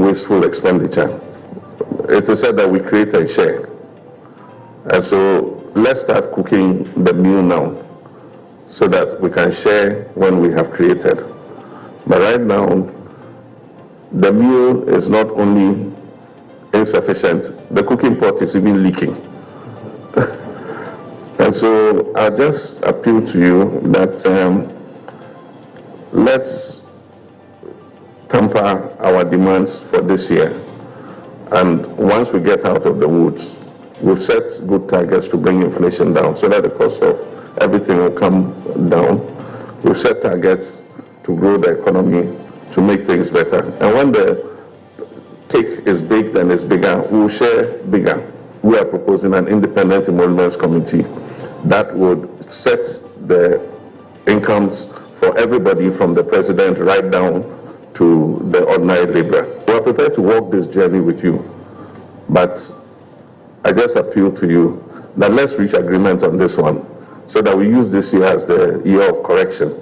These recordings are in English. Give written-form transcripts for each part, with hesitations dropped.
wasteful expenditure. It is said that we create and share. And so let's start cooking the meal now so that we can share when we have created. But right now, the meal is not only insufficient, the cooking pot is even leaking. And so I just appeal to you that let's temper our demands for this year. And once we get out of the woods, we've set good targets to bring inflation down so that the cost of everything will come down. We've set targets to grow the economy, to make things better. And when the cake is big, then it's bigger, we'll share bigger. We are proposing an independent emoluments committee that would set the incomes for everybody from the president right down to the ordinary laborer. We are prepared to walk this journey with you, but I just appeal to you that let's reach agreement on this one so that we use this year as the year of correction.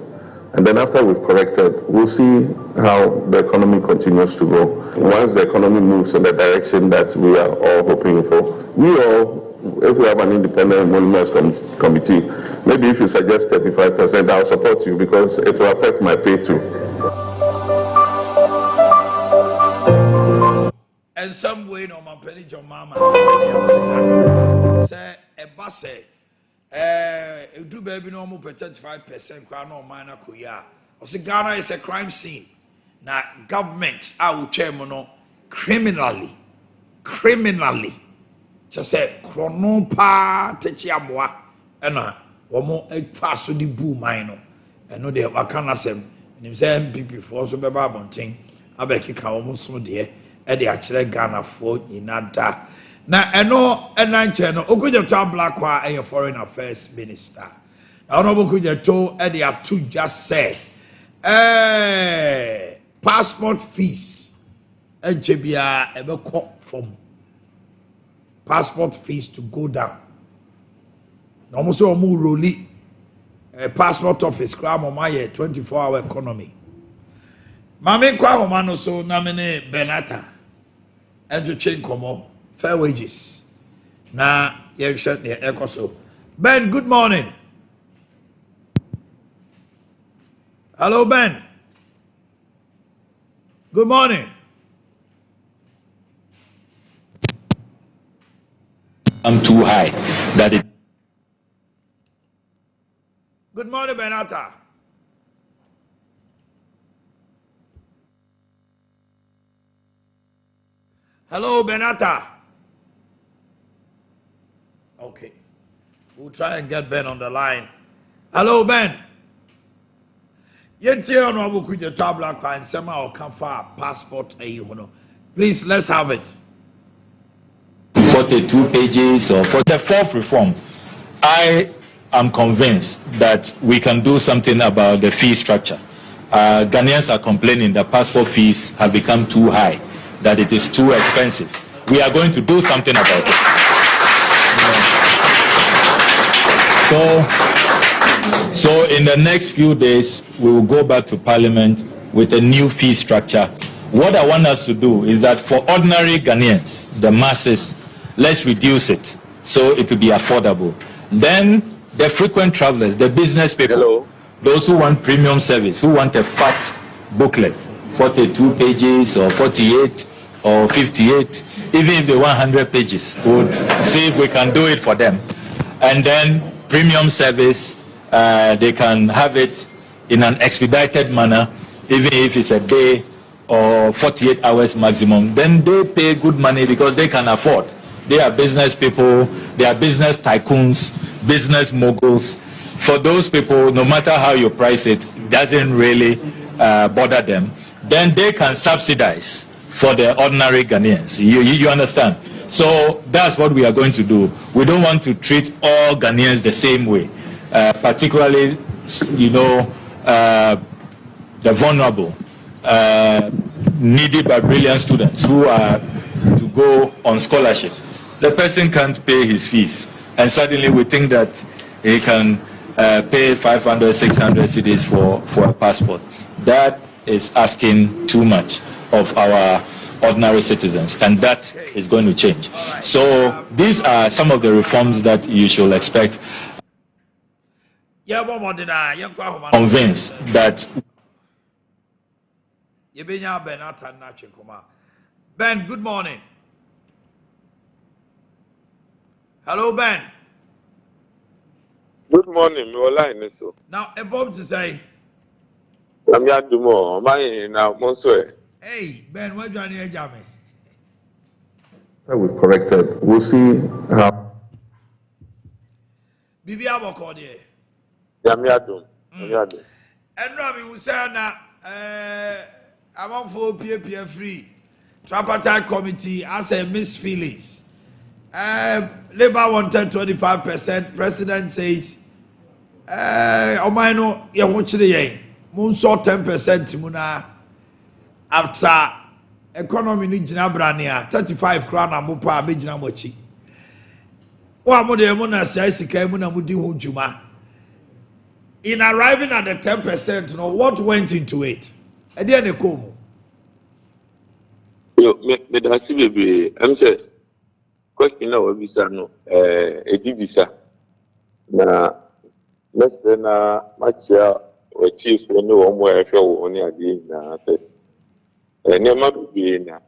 And then after we've corrected, we'll see how the economy continues to go. Once the economy moves in the direction that we are all hoping for, if we have an independent emoluments committee, maybe if you suggest 35%, I'll support you because it will affect my pay too. And some way, no man, penny your mama. Say a bus, do baby no more 35%. Crown or minor kuya. Or say Ghana is a crime scene. Now, government, I will tell you, criminally. Just say, chrono pa, techiamwa, and womo a pass the boo mino. And no, they have a canasem. And him say MPP for so be babonting. I bet you can almost so dear. Ade Akye Ghana for inada. Na eno enanche no okuja to Boakye a foreign affairs minister. Na ono okuja to Ade atu just say passport fees enche bia ebekọ from passport fees to go down. Na almost omu roli passport office kra mo maye 24-hour economy. Mame kwa homano so na mene Benata and to change komo fair wages. Na ye shut near Ecoso. Ben, good morning. Hello, Ben. Good morning. I'm too high that it. Good morning, Benata. Hello, Benata. Okay. We'll try and get Ben on the line. Hello, Ben. Passport. Please, let's have it. 42 pages or for the fourth reform. I am convinced that we can do something about the fee structure. Ghanaians are complaining that passport fees have become too high, that it is too expensive. We are going to do something about it. So in the next few days, we will go back to Parliament with a new fee structure. What I want us to do is that for ordinary Ghanaians, the masses, let's reduce it so it will be affordable. Then the frequent travelers, the business people, those who want premium service, who want a fat booklet, 42 pages or 48 or 58, even if they want 100 pages, we'll see if we can do it for them. And then premium service, they can have it in an expedited manner, even if it's a day or 48 hours maximum. Then they pay good money because they can afford. They are business people, they are business tycoons, business moguls. For those people, no matter how you price it, it doesn't really bother them. Then they can subsidize for the ordinary Ghanaians. You understand? So that's what we are going to do. We don't want to treat all Ghanaians the same way, particularly, the vulnerable, needy but brilliant students who are to go on scholarship. The person can't pay his fees, and suddenly we think that he can pay 500, 600 cedis for a passport. That is asking too much of our ordinary citizens, and that is going to change. So these are some of the reforms that you should expect. Convinced that. Ben, good morning. Hello, Ben. Good morning, Mola. Now, above to say, I'm Yadumo, my now, Monsieur. hey, Ben, where do you need a That we've corrected. We'll see how. Bibi Abokode. Yamiadum. And Rami Usana, among for PPF free, tripartite committee as a miss feelings. Labour wanted 25%. President says, Omanhene Yaw chire Munso 10% muna after economy ni gina brania 35 crown amopa be gina mochi. Wa mo de mo na sai sika mu na mudi ho djuma. In arriving at the 10%, no, what went into it? E dey na komo. Yo, me da si bebe. I'm say question na wabisa no edibisa na next na machia we chief no wo mo ehwe wo ni ade na say nema bebe na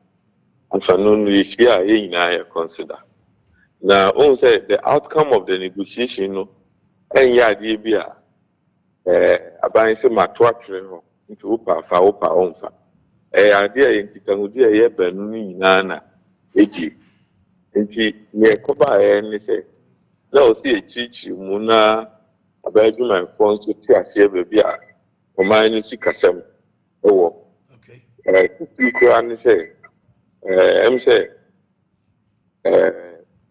amfano no yishia ye nyina ya consider. Now, on say the outcome of the negotiation no enya ade bia aban se matwatwe ho nti opa onfa ade a nkitahudi a ye banu ni nyina na eji nti ye koba ni se na o si echichi mu na abaju man fon so ti ase be a oman ni sikasem ewo kukura ni se em say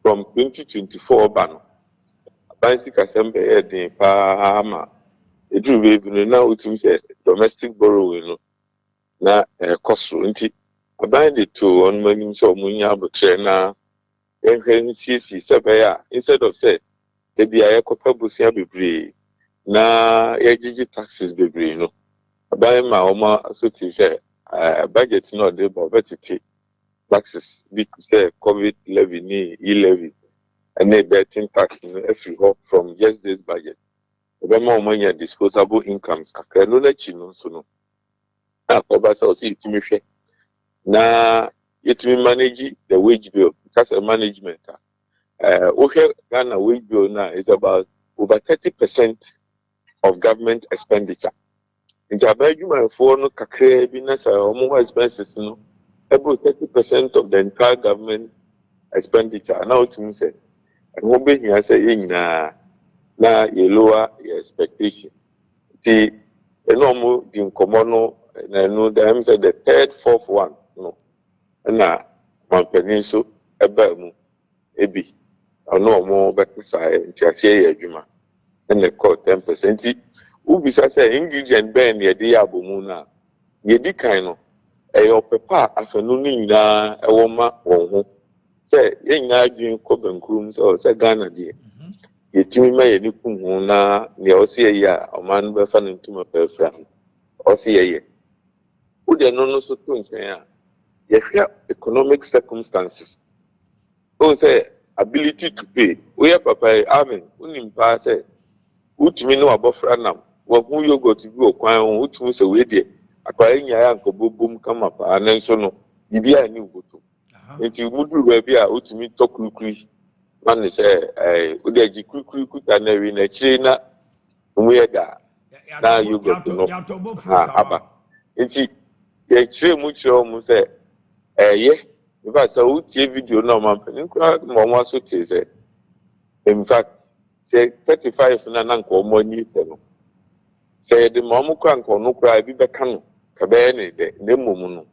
from 2024 ban aban sikasem be ye din pa ma edu we na utum say domestic borrowing no na cost nti aban de to on manim so munya abotre na ehwe CC sebaya instead of say e bia yekopa busia bebre na yegigi taxes bebre no aban ma oma asoti say budget no dey betiti taxes bit say covid levy ni e-levy and a betting tax no every from yesterday's budget Obama Omanya disposable incomes kakra no na chi no so no na Obasa o si itimi hwe na itimi manage the wage bill because of management Ghana wage bill now is about over 30% of government expenditure. In Jabaju for no kakra bi na sa omo expenses no about 30% of the entire government expenditure. Now it means say and won be here say nyina na ye lower your expectation. See, no di nkomo no na no dem say the third, fourth one no. Na mampani so eba mu ebi ono mo bekisa nti ase ye adwuma na le call 10%. Ubisa say ingredient ben ye dey abomu na ye di kan no eyo pepa afanu ni nyina ewo ma won ho say ye nyina adwin ko bankrum say Ghana dey yetimi ma ye ni kunhu na ne ose ye a oman be fa ntuma pefra ose ye wo de no so to nchen a ye hwe economic circumstances o say ability to pay we papa amen unim pa say utimi no abofra nam wo hu yogurt bi okwan ho utimi se we de akwa nya ya nkobobom kama pa na nso no bibia ni ugoto enti mudu ba bi a utimi tokurukuri man say ode ji kurukuri kuta na wi na chire na mu ye da na yogurt no aba enti ye chire mu chire mu say in fact so utie video na man nkwa mo so tie say in fact say 35 na nko mo ni fe no say the mo kwa nko no kra bi beka no ka be ne de na mom no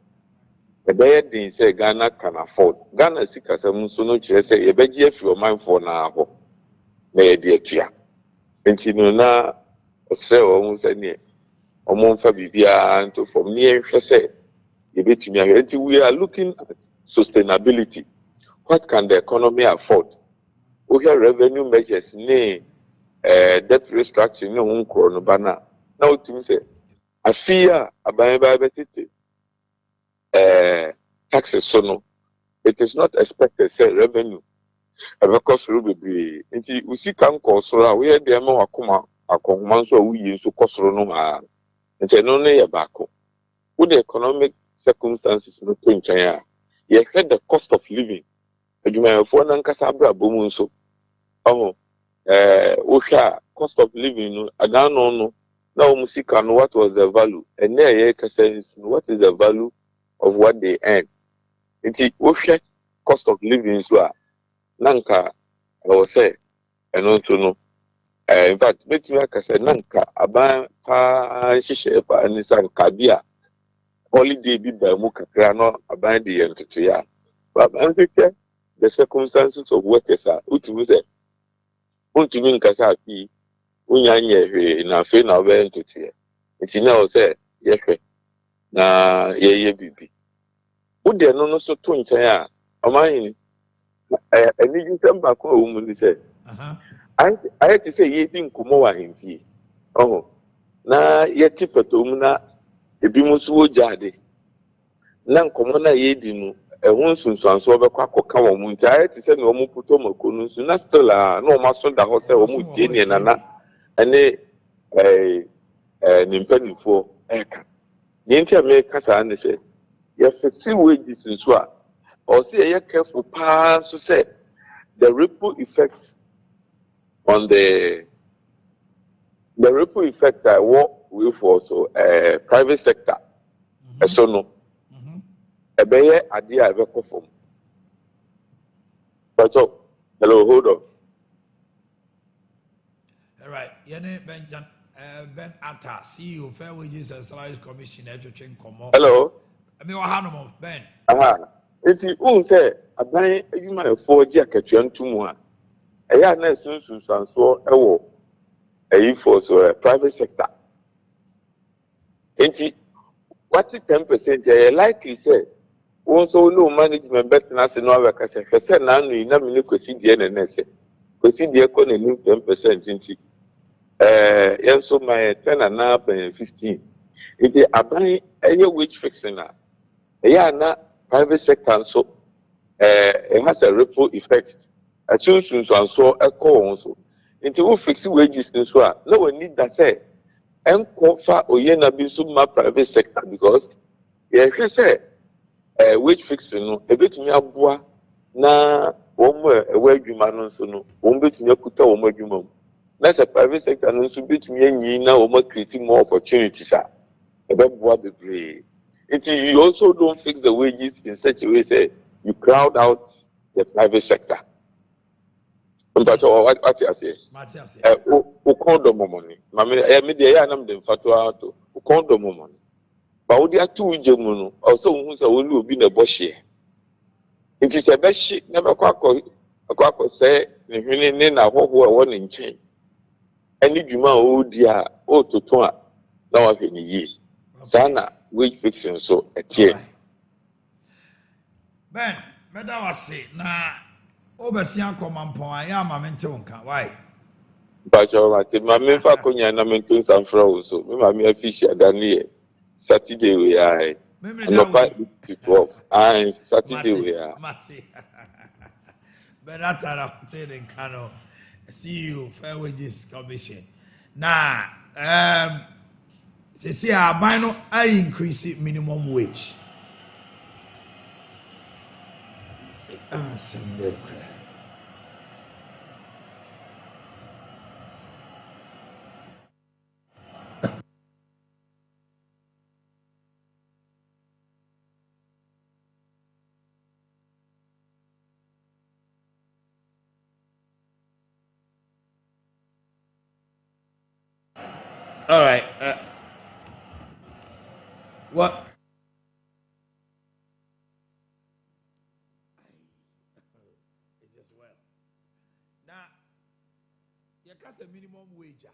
e be din say Ghana can afford Ghana sikasam so no kire say e beji afi o manfo na ho na ye de atua enti no na say o mu say ne o mo mfa bibia nto from near hwe say e betumi ahwe enti we are looking at sustainability. What can the economy afford? We have revenue measures, debt restructuring, no one bana. Now, to say, I fear a by betty, taxes so no, it is not expected say revenue. Ever cost will be nti usi kan kosoro a we dey ma wakoma akoma nso a wuyi nso kosoro no ma nti no no ye baako with the economic circumstances no to nchen a ye had the cost of living adwumayɛfoɔ na nkasa abrabɔ mu nso wohwɛ cost of living no adano no na wɔn sika no what was the value and there ye kasa no what is the value of what they earn nti wohwɛ cost of living so a nanka say ɛno nso no in fact betumi aka sɛ nanka aban paa hyehyɛ paa ne sa nka bi a holiday bi ba mu kakra no aban de yɛn toto ya aban hwehwɛ the circumstances of workers a wotumi sɛ wontumi nkasa afi wonya nyɛ hwee na afei na wobɛyɛ ntotoeɛ nti na wɔ sɛ yɛhwɛ na yɛyɛ biribi wode no no so to nkyɛn a ɔmanhene anigye nsɛm baako a wɔ mu ne sɛ ayɛ te sɛ yɛdi nkɔmmɔ wɔ ahemfie na yɛte pɛtɔm na ebi mu nso wɔgya ade na nkɔmmɔ no a yɛdi no ɛho nsonsuansoɔ bɛkɔ akɔka wɔn mu nti ayɛ te sɛ nea wɔn putɔ mako no nso na still a na wɔn aso da hɔ sɛ wɔn tie nea nana ɛne ne mpanimfoɔ ɛreka deɛ nti a mɛka saa ne sɛ yɛfɛsi wages nso a ɔsi yɛyɛ careful paa nso sɛ the ripple effect on the ripple effect a ɛwɔ way for so private sector ɛso no ɛbɛyɛ adeɛ a ɛbɛkɔ fam but hello hold on. All right, Ben Atta, CEO Fair Wages and Salaries Commission, Hello. Ben. It's you say aban adwumayɛfoɔ gye akatua nto mu a ɛyɛ a na ɛsunsunsansoɔ ɛwɔ ɛyifoɔ so private sector nti wati 10% ɛyɛ likely sɛ wɔn nso no management bɛtena ase no abɛka sɛ hwɛ sɛ n'ano yi na mene kwasi deɛ na ɛnɛ sɛ kwasi deɛ kɔ n'anim 10% nti yɛn nso ma yɛ 10 anaa bɛn 15 nti aban ɛyɛ wage fixing a ɛyɛ a na private sector nso it has a ripple effect ɛsunsunsansoɔ ɛkɔ wɔn so nti wo fix wages nso a na wɔn ni da sɛ ɛnkɔ fa oyɛ na bi nso ma private sector because yɛhwɛ sɛ wage fixing no ebetumi aboa na wɔn ɛwɔ adwuma no nso no wɔn betumi akuta wɔn adwuma mu na sɛ private sector no nso betumi anyi na wɔn create more opportunities a ɛbɛboa bebree nti you also don't fix the wages in such a way say you crowd out the private sector. Mpacho what you say? O condom money. Mame me dey ya na me mfato ato. O condom money. Ba wo dey atu uje mu no, also hu say wo lu obi na bo hye. Nti se be hye na be akọ say ne hwene ne na hoho a wo ne nkyɛn. Ani dwuma o di a o toto a na wa hwɛ ne yie. Sana wage fixing so etie. Ben, meda wase na obesia komampon aya ma mente wonka why? Bacho mate ma me fa konya na me tun sanfra wo so. Me ma me afishia dani Saturday we ai. No pa 12. Ai Saturday we ai. Mate. Benatara Tedin Kano, CEO Fair Wages Commission. Now, they say our minor I increase minimum wage. All right. What? It is well. Now, you can say minimum wage.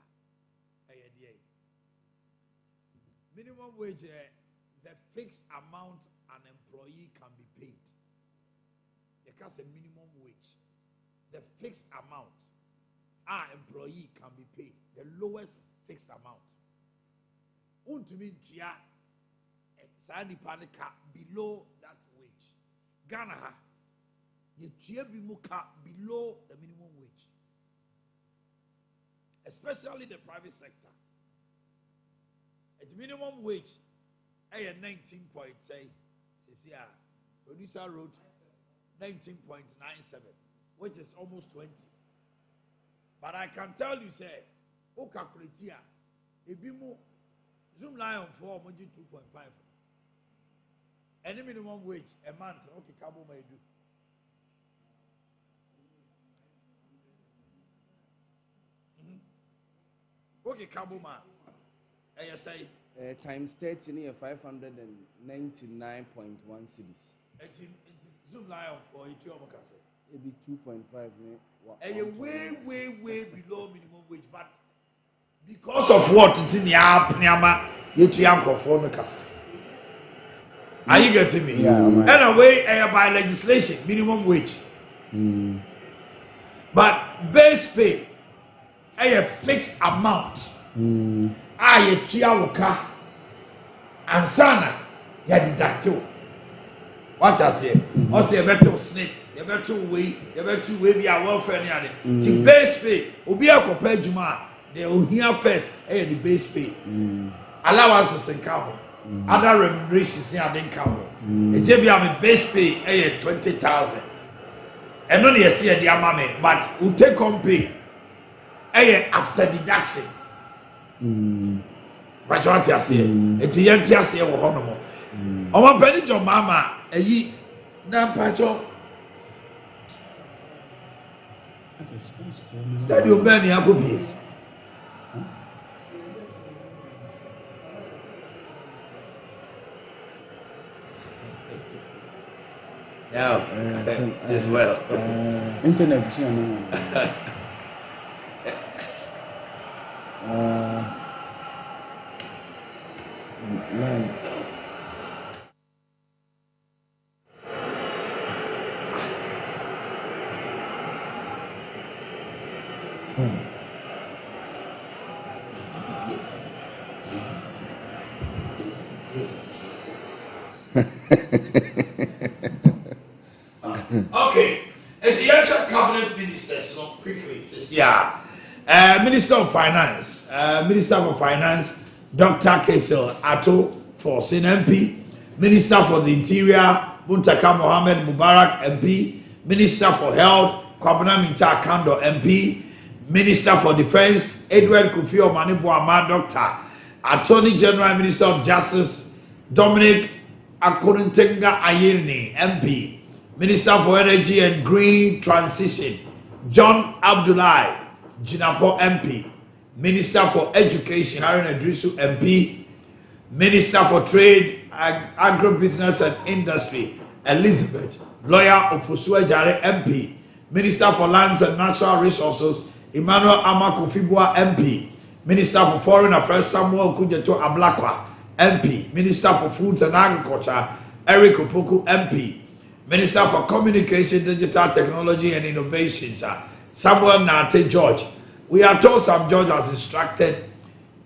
Minimum wage, the fixed amount an employee can be paid. You can say minimum wage. The fixed amount our employee can be paid. The lowest fixed amount. Untumi tia sani panika below that wage. Ghana ha yɛtua bi mu ka below the minimum wage, especially the private sector. At minimum wage, I 19 point say, producer wrote 19.97, which is almost 20. But I can tell you, say, o calculate here, ebimu Zoom Lion for 2.5. Any minimum wage a month, okay, Cabo may do. Okay, Cabo man. I say times 30 near 599.1 cities. It's Zoom Lion for it, Maybe 2.5. Way below minimum wage, but because of what it's in the app, are you getting me? Yeah. Anyway, by legislation, minimum wage. But base pay, a fixed amount. I tiawoka and sana ya deductive. What I say? What say better snake? You better way be a welfare near the base pay. Obi a compare juma. They will hear first. The base pay. Allowances and count. Other remunerations here didn't count. It's a base pay 20,000. And only a see the amount, but we take on pay after deduction. But what I say, it's a young Tiasia or Honomo. Oma penny your mama, a ye na pacho. Study your Benny Akobi. Yeah, as well. Internet is line. Okay, as the actual cabinet ministers, so quickly, Minister of Finance, Dr. Kaisel Ato for MP, Minister for the Interior, Muntaka Mohammed Mubarak MP, Minister for Health, Kwabena Minta Kando MP, Minister for Defense, Edward Kofi Omanibu Ahmad Doctor, Attorney General, Minister of Justice, Dominic Akorintenga Ayirni MP, Minister for Energy and Green Transition, John Abdullahi Jinapo MP, Minister for Education, Harun Adrisu MP, Minister for Trade, Agribusiness and Industry, Elizabeth Lawyer Ofusua Jare MP, Minister for Lands and Natural Resources, Emmanuel Amakufibua MP, Minister for Foreign Affairs, Samuel Kujeto Ablakwa MP, Minister for Foods and Agriculture, Eric Opoku MP, Minister for Communication, Digital Technology and Innovations, Samuel Nate George. We are told Sam George has instructed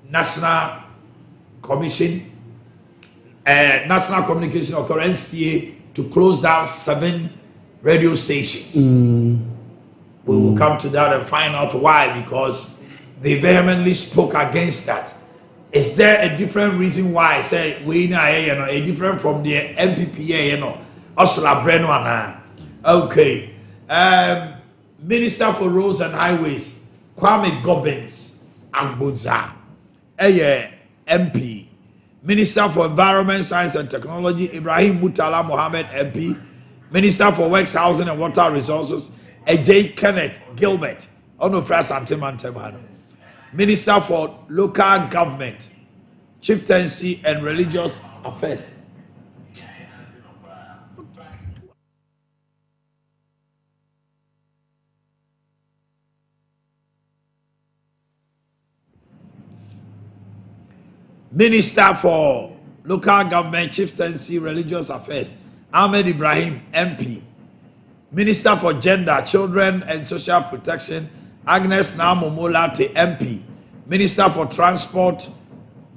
National Communication Authority NCA to close down 7 radio stations. We will come to that and find out why, because they vehemently spoke against that. Is there a different reason why I say we a different from the MPPA, Okay. Minister for Roads and Highways, Kwame Gobbins Agboza, MP. Minister for Environment, Science and Technology, Ibrahim Mutala Mohammed MP. Minister for Works, Housing and Water Resources, J. Kenneth Gilbert, Minister for Local Government, Chieftaincy and Religious Affairs. Minister for Local Government, Chieftaincy, Religious Affairs, Ahmed Ibrahim, MP. Minister for Gender, Children and Social Protection, Agnes Namomolate, MP. Minister for Transport,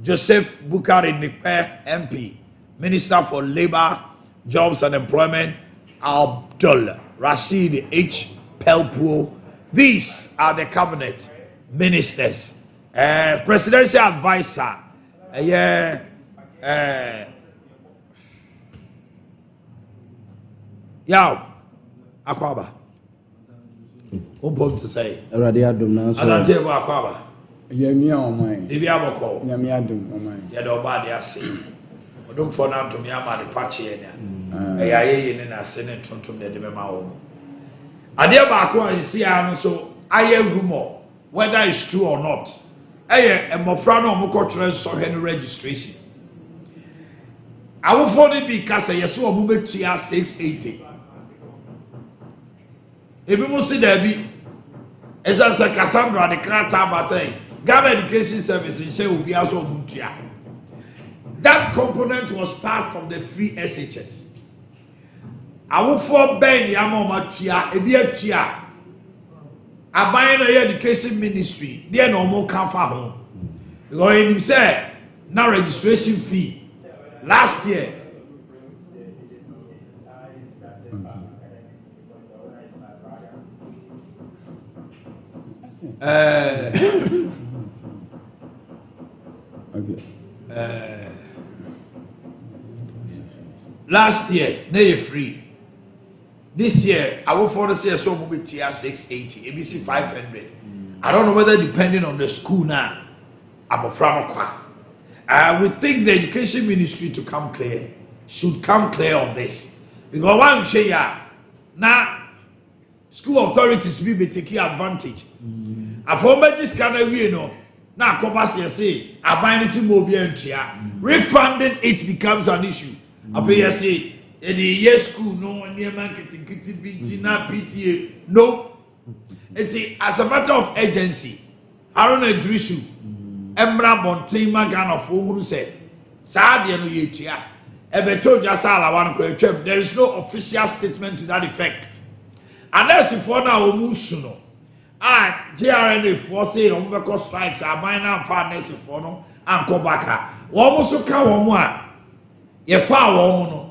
Joseph Bukari Nikpe, MP. Minister for Labor, Jobs and Employment, Abdul Rashid H. Pelpuo. These are the cabinet ministers. Presidential advisor. Yaw Akwaba. Open to say. Already adum na so. Adante Akwaba. Yemi Oman. Debi aboko. Yemi adum Oman. Ya do ba de ase. Odum for na to me ama de pache nya. Ya ye ne na ase ne tontom de me ma wo. Ade ba ko isi am so aye rumor whether it's true or not. Eye emofra no mo kotren so he no registration. Awofo ne bi ka say yeso omo betua 680. Ebi mo si da bi esa se Cassandra de krata ba say Ghana Education Service in share obi aso omutua. That component was part of the free SHS. Awofo ben ya ma matua ebi atua. Aban na education ministry there no more can fa ho. Because him say na registration fee last year last year na free. This year I will for say so mo be tier 680 ABC 500. I don't know whether depending on the school now abofra kwa. We think the education ministry to come clear should come clear on this because one say now school authorities be taking advantage. Afoma this kind of way no na akobas say aban si mo bi antua refunding it becomes an issue. Ape say the year school no near marketing kitty na PTA no. It's as a matter of agency. Aaron Edrisu Emra Bontima Gan of Oguru said Sadia no yetia Ebeto Jasala one crab. There is no official statement to that effect. Unless if one now musuno. JRNA for say Omeko strikes are minor fairness for no and come back. Almost ka one ye fa no.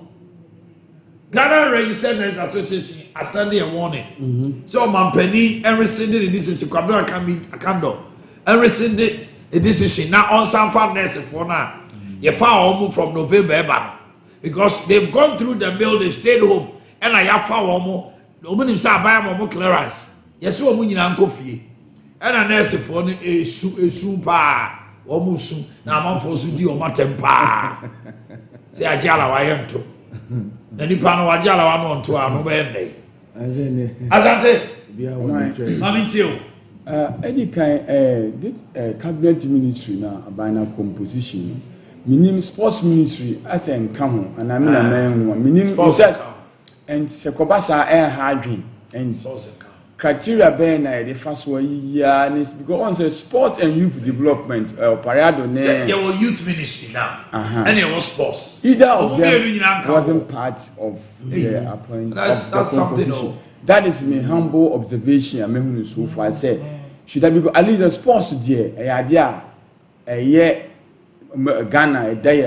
Ghana Registered Nurses Association a Sunday a warning. So Mampeni and rescinded the decision. Kwabena can be a candle and rescinded the decision. Now on some fairness for now. You found from November ever because they've gone through the bill, they've stayed home, and I have found more. The woman himself buy more clearance. Yes, we are going to and a nurse for a super almost soon. Now, I'm for Sudi or Matempa. Say, I jala, I am too. Then you pan or jala one to our November. Asante, Mammy Tio. Any kind this cabinet ministry now by now composition. Minim sports ministry as an come and I mean a man minim and Sekobasa air hardwin and criteria ben the first one because on say sport and youth development parado there was youth ministry now and there was sports. Either of them wasn't part of the appointment. That's something. That is my humble observation. I mean, so far say should I be at least a sports there idea a year Ghana a day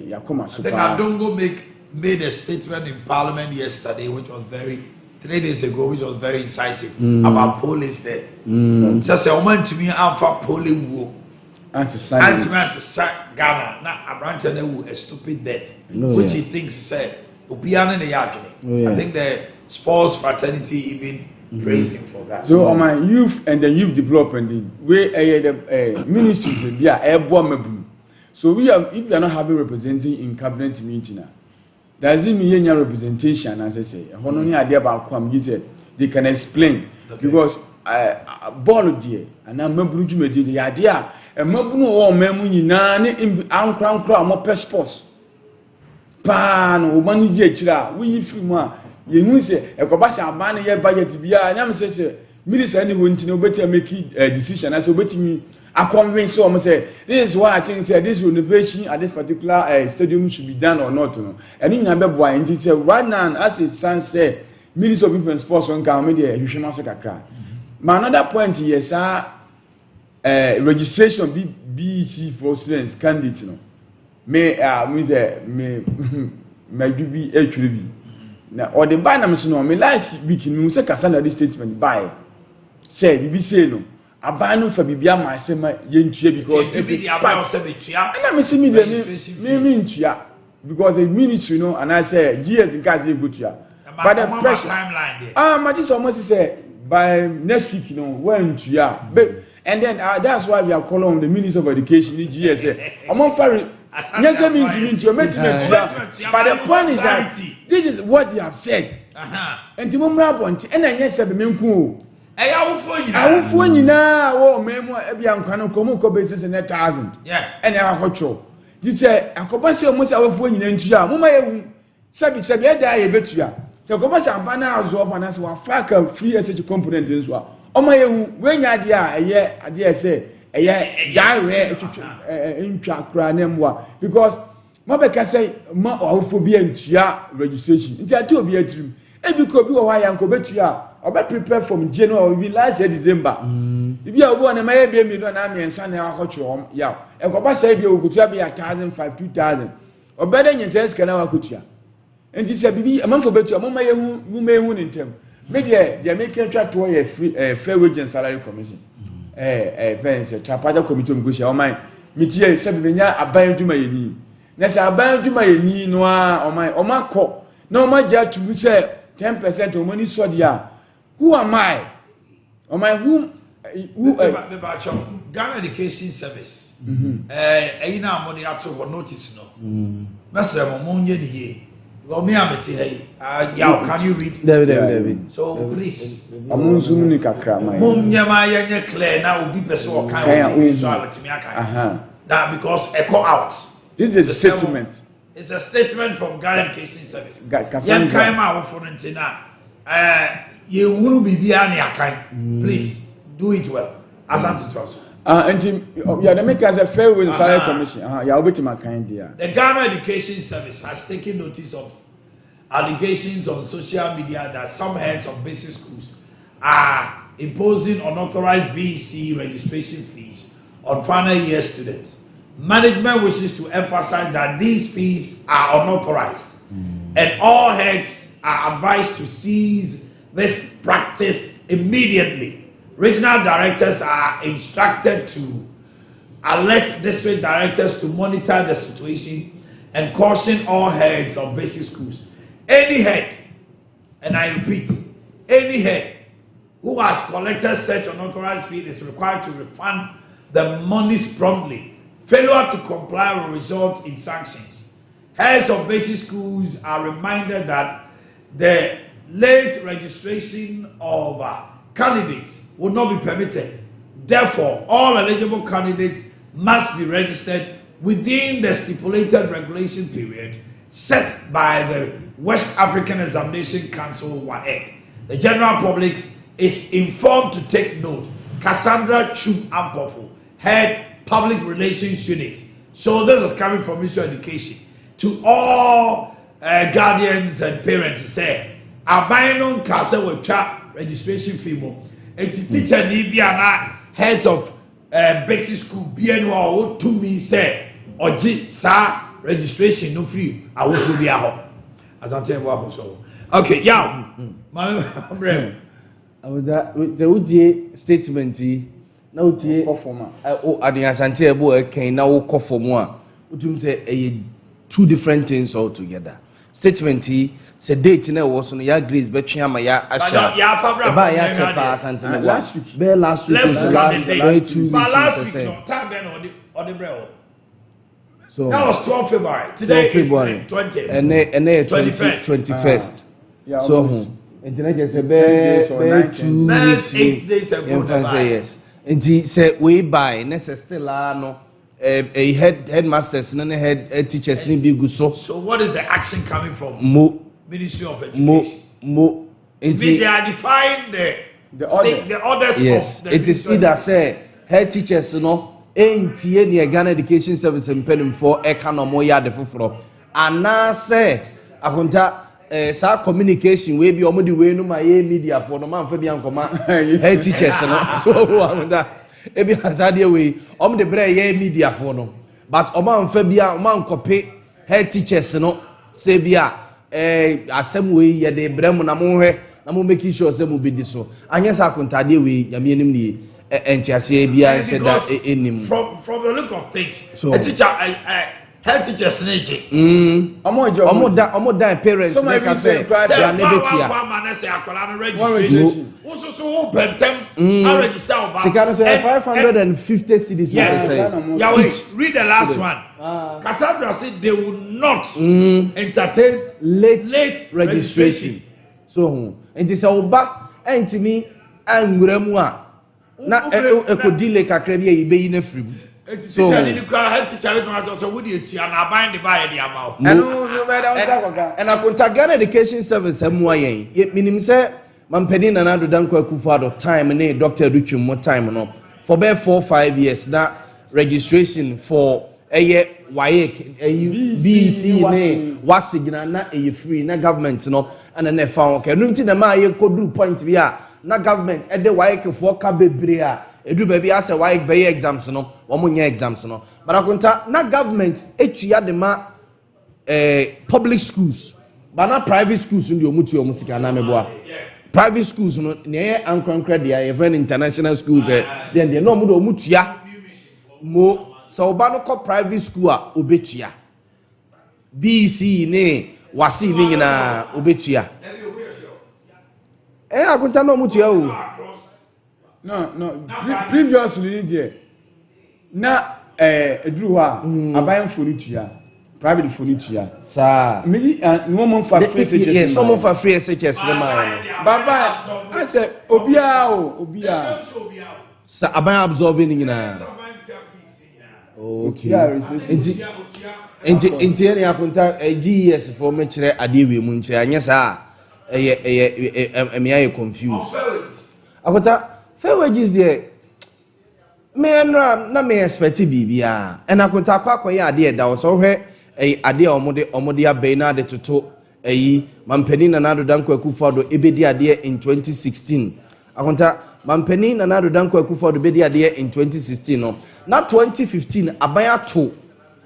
ya come I think Adongo made a statement in Parliament yesterday, which was 3 days ago, which was very incisive about police there. Says a woman to me, I'm for polling war. Anti-Ghana, not a branch and a stupid death, which he thinks said, Upiana Yakini. I think the sports fraternity even praised him for that. So, on my youth and the youth development, where the ministries, they are airborne. So, if we are not having representing in cabinet meeting now. Doesn't mean any representation, as I say. Hononi idea about come, you said they can explain because ball dear and I'm member the idea and Mabuno or Memuni Nani in Crown Crown more sports. Pan or money jechra, we if you want, you say a Kobasa money budget to be and I'm saying, Minister anyone to know better make a decision as obeying me. I convince someone say this is why I think say this renovation at this particular stadium should be done or not. And in Abia and say right now as it stands say Minister of Youth and Sports on media you should not cry. My another point is registration BEC for students candidates may be actually na or the buy na me so no me last week me say kasa na this statement buy say bibi say no aban no fa bibia ma say ma yentua because it is part and me see me me ntua because the ministry no and I say GS in case go tua but the pressure timeline ma just almost say by next week when tua and then that's why we are calling on the Minister of Education in GS among foreign yes I mean to but the point is that this is what they have said and the moment and then yes be menku awufo nyina wo memo ebia nkwana komo ko basis in 1,000 and akotwo di say akobase omo say awufo nyina ntua moma yehu sabi eda ye betua say akobase abana azo bana say wa faka free SH component nso a omo yehu wenya ade a eye ade say eye dare ntwa kra nemwa because mabeka say ma awufo bi ntua registration nti ati obi atirim ebi ko bi wo wa yanko betua oba prepare from January we last year December ibi a obo na maye be mi no na amiensa na akotwe ya ekoba say bi okutua be 1,500 2,000 obeda nyense ska na wakotua enti se bibi amanfo betua mo maye hu mu mehu ni ntem me de make twa to ye free fair wage and salary commission fence trapada committee mgosia o man mitie se bi nya aban duma yeni na se aban duma yeni no a o man ko na o ma ja tubu se 10% o money so dia. Who am I? Am I who Ghana Education Service. Ina money out for notice no. Master Momonye die. Yaw, can you read? David. So please. Amunzum ni kakra mai. Munyama yenye clear na obi person kan so awetimi akan. That because echo out. This is a statement. It's a statement from Ghana Education Service. Yan kan ma wo for ntina you wouldn't be please do it well. Asante transfer. The makers a fair with the salary commission. The Ghana Education Service has taken notice of allegations on social media that some heads of basic schools are imposing unauthorized BEC registration fees on final year students. Management wishes to emphasize that these fees are unauthorized and all heads are advised to cease this practice immediately. Regional directors are instructed to alert district directors to monitor the situation and caution all heads of basic schools. Any head, and I repeat, any head who has collected such unauthorized fee is required to refund the monies promptly. Failure to comply will result in sanctions. Heads of basic schools are reminded that the late registration of candidates will not be permitted. Therefore, all eligible candidates must be registered within the stipulated regulation period set by the West African Examination Council (WAEC). The general public is informed to take note. Cassandra Chub Ampofo, head Public Relations Unit. So this is coming from Ministry of Education to all guardians and parents. Say, Abaino Kasa will chat registration fee more. It's teacher Nibiana heads of basic school BNO to me say or G sa registration no free. I will be out. As I'm saying, so okay, yeah, my friend. I would the statement. Now, Ade Asante Abia can now call for more. Would say two different things altogether. Statement said date now was on your grace, but Chiamaya Asha. Last week, last week, so that was 12 February. Today is 20th. And they 21st. So, and then I just say 2 weeks, 8 days ago. Yes. And he said, we buy, necessarily, a headmasters and head teachers need be good. So, what is the action coming from? Ministry of Education. They are defying the orders. Yes, of the it is either say head teachers, ain't near Ghana Education Service and penning for economy yard for. And now say, I want sa communication we be omudi we no my media for no man fa bi ankoma head teachers no so wanda e bi hazade we om de bre ye media for no but o man fa bi o man copy head teachers no say bia asɛm wei yɛ de brɛ mu na mo hwɛ na mo make sure sɛ mo bedi so anyɛ sɛ akontade wei nyame anim nie entiase bia sɛ da enim from the look of things so, a teacher head teachers neje omo da parents they can say they are nebetia farmer na say akwala no registration also so who bentem I register oba sikano say 550 cedis say yeah wait read the last one Cassandra said they will not entertain late registration so enti say oba entimi anwura mu a na ekodile kakra bia yibeyi na frim so teacher so we dey tia na bind the buy the amount and akonta Ghana education service amu ayen minim say mampani na nado danko akufado time ne Dr. Ruchum mo time no for be 4-5 years na registration for eye WAEC BC ne wasigna na eye free na government no and na fa okay no nti na ma ye koduru point bi a na government e de WAEC for ka bebre a edu baby ase WAEC be exams no wo nya exams no but akonta na government etua de ma public schools but na private schools ndi omutu omusika na meboa private schools no ne ankrankra dia even international schools then they no mu do omutua mo so oba no ko private school a obetua BC ne wasi ni nyina obetua akonta no omutua o no previously there na eduru ha aban fonitua private fonitua sa me no mo fa free teachers yes no mo fa free teachers le ma baba I say obia sa aban absorbing nyina okay enti ene akonta GES for me kire ade we mu nkire anya sa me aye confused akonta fair wages there me na me expect bibia and akonta kwakoye ade da so hwe ade omode abai na ade toto mampani na nado danko akufado ebedi ade in 2016 akonta mampani na nado danko akufado bedi ade in 2016 no na 2015 aban ato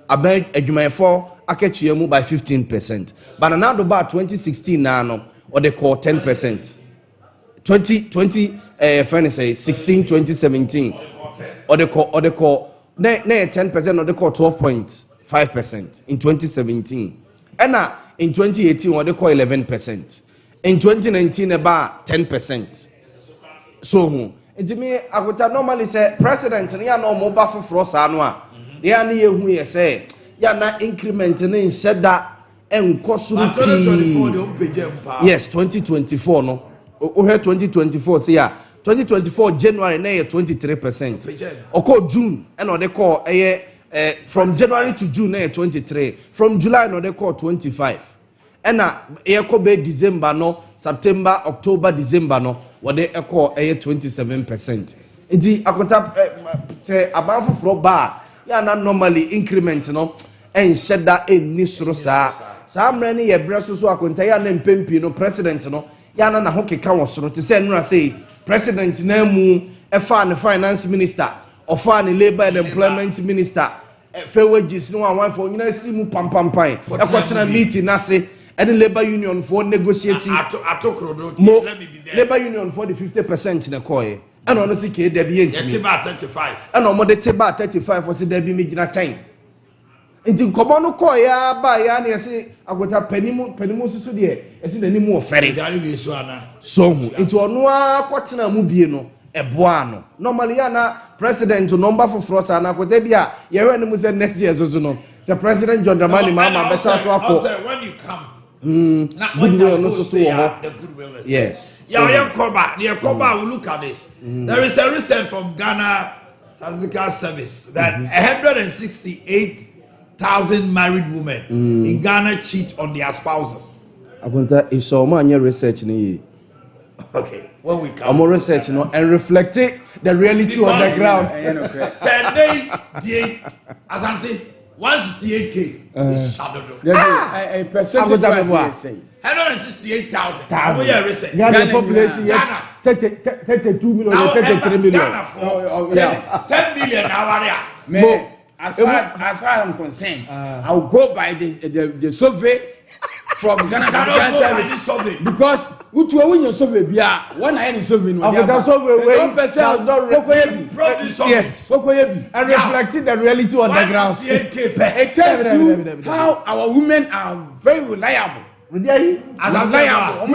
aban adwumayefo aketue mu by 15% but na nado ba 2016 na no or they call 10% 20 friend say 16 2017 or they call na 10% or they call 12.5% in 2017 and in 2018 or they call 11% in 2019 about 10% so it me akota normally say president ya no mo ba foforo sa no a ya na yehu ye say ya na increment na inseda enkosuru yes 2024 no o he 2024 say ya 2024 January na 23%. Oko June and they call from January to June na 23. From July no they call 25. And na be December no September October December no what they call 27%. Indeed akonta say about for bar ya na normally increment no and said that any soro sa mrani ye breso so akonta ya na mpempi no president no ya na ho keka wo soro te say nura say president na mu efa ne finance minister ofa ne labor and employment minister fair wages no one for nyina si mu pampampan ekwatena meeting na se any labor union for negotiating let me be there labor union for the 50% na koye and ono si ke da bi entimi Teba 35 and omo de Teba 35 for se da bi megina 10 nti nkomo no koye ba ya na se agota panimu susu de esi na ni mu ofere gari we so ana so hu nti ono akotena mu bie no eboa no normally ya na president number for frost ana akota bia ye hwe ne mu se next year so no se president John Dramani Mahama besa so akọ when you come good will no so the goodwill is yes yeah Koba will look at this there is a recent from Ghana Statistical Service that 168,000 married women in Ghana cheat on their spouses. Akonta iso ma anya research ni okay when we come more research no and reflect the reality on the ground Sunday Asante 168K a percentage say 168,000 how you research Ghana population 32 million 33 million Ghana for 10 million now as far as I'm concerned I'll go by the survey from Ghana Service because utu ewu nye survey bia one na any survey no African survey wey does not yes and reflecting the reality on the ground. It tells you how our women are very reliable. Reliable.